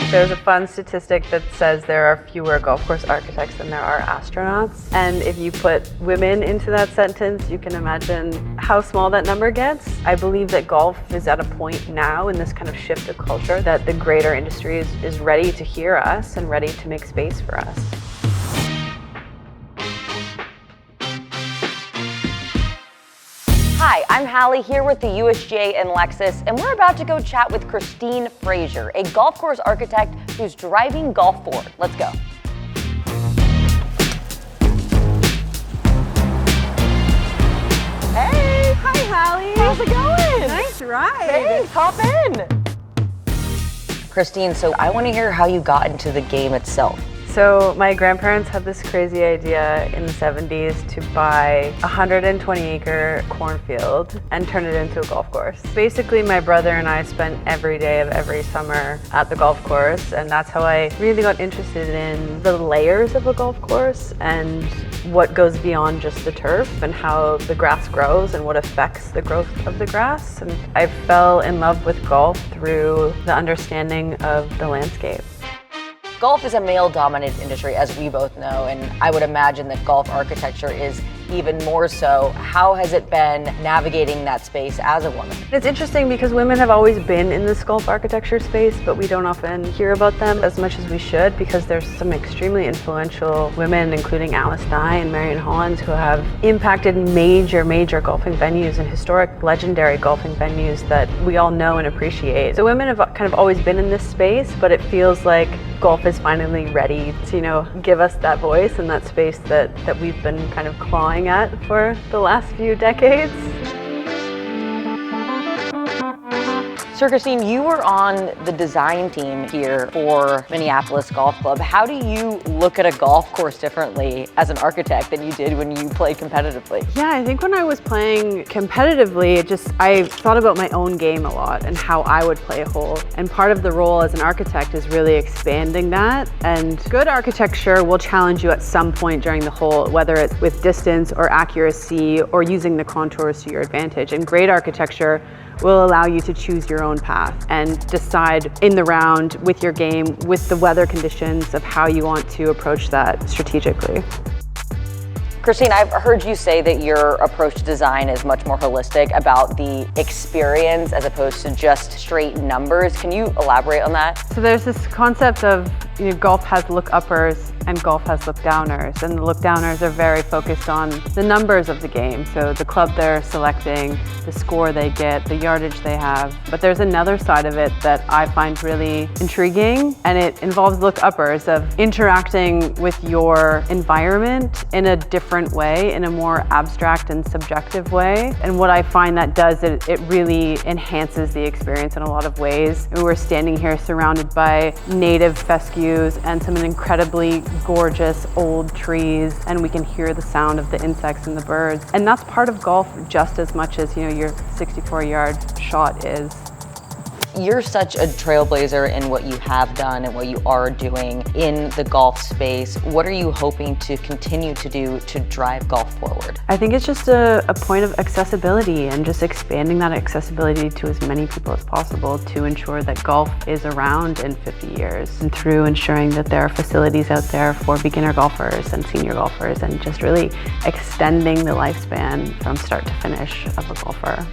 There's a fun statistic that says there are fewer golf course architects than there are astronauts. And if you put women into that sentence, you can imagine how small that number gets. I believe that golf is at a point now in this kind of shift of culture that the greater industry is ready to hear us and ready to make space for us. Hi, I'm Hallie here with the USGA and Lexus, and we're about to go chat with Christine Frazier, a golf course architect who's driving golf forward. Let's go. Hey! Hi, Hallie! How's it going? Nice ride! Thanks, hop in! Christine, so I want to hear how you got into the game itself. So my grandparents had this crazy idea in the 70s to buy a 120-acre cornfield and turn it into a golf course. Basically, my brother and I spent every day of every summer at the golf course, and that's how I really got interested in the layers of a golf course and what goes beyond just the turf and how the grass grows and what affects the growth of the grass. And I fell in love with golf through the understanding of the landscape. Golf is a male-dominated industry, as we both know, and I would imagine that golf architecture is even more so. How has it been navigating that space as a woman? It's interesting because women have always been in this golf architecture space, but we don't often hear about them as much as we should because there's some extremely influential women, including Alice Dye and Marion Hollins, who have impacted major golfing venues and historic, legendary golfing venues that we all know and appreciate. So women have kind of always been in this space, but it feels like golf is finally ready to, give us that voice and that space that we've been kind of clawing at for the last few decades. So Christine, you were on the design team here for Minneapolis Golf Club. How do you look at a golf course differently as an architect than you did when you played competitively? Yeah, I think when I was playing competitively, I thought about my own game a lot and how I would play a hole. And part of the role as an architect is really expanding that. And good architecture will challenge you at some point during the hole, whether it's with distance or accuracy or using the contours to your advantage. And great architecture will allow you to choose your own path and decide in the round with your game, with the weather conditions of how you want to approach that strategically. Christine, I've heard you say that your approach to design is much more holistic about the experience as opposed to just straight numbers. Can you elaborate on that? So there's this concept of golf has look uppers and golf has look downers, and the look downers are very focused on the numbers of the game. So the club they're selecting, the score they get, the yardage they have. But there's another side of it that I find really intriguing, and it involves look uppers of interacting with your environment in a different way, in a more abstract and subjective way. And what I find that does, it really enhances the experience in a lot of ways. We're standing here surrounded by native fescues and some incredibly gorgeous old trees, and we can hear the sound of the insects and the birds. And that's part of golf just as much as your 64-yard shot is. You're such a trailblazer in what you have done and what you are doing in the golf space. What are you hoping to continue to do to drive golf forward? I think it's just a point of accessibility and just expanding that accessibility to as many people as possible to ensure that golf is around in 50 years, and through ensuring that there are facilities out there for beginner golfers and senior golfers, and just really extending the lifespan from start to finish of a golfer.